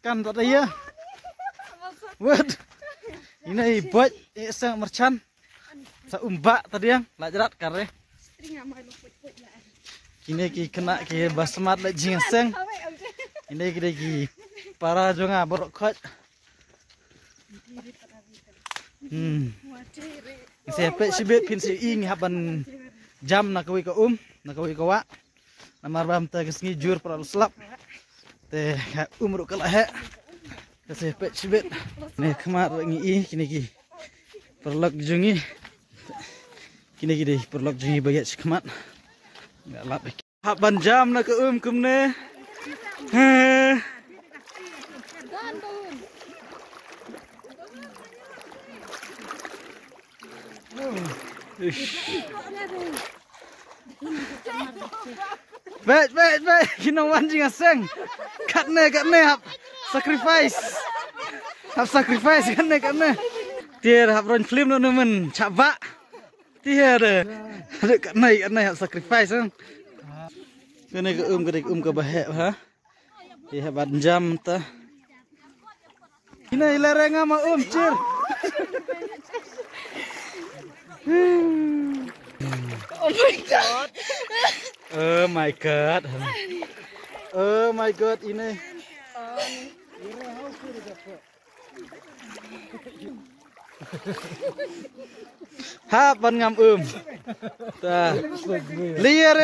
Kan tadi ya. Wad. Ini buat iseng merchan. Sa umbak tadi yang lajarat kare. Kini ki kena ki basmat la jingseng. Ini kita ki para jonga borokot. Saya pet sibet pin si ing haban jam nak kawi ka nak kawi ka wa. Namar bam ta kesngi jur para selap. Te ru kala he. Saya pet sibet. Ne kemar ngi kini ki. Perlok jungi. Kini ki perlok jungi baget kemat. Enggak lap. Haban jam nak ka kumne. Bet, kino wanjing aseng. Kat ne hap sacrifice. Hap sacrifice kan ne. Tiar hap ron film no men caba. Tiar ada kat ne hap sacrifice kan. Kene ke bahek ha. Dia ban jam ta. Ini lereng ama cir. Oh my god. Oh my god ini. Ha ban ngam Ta. Liar.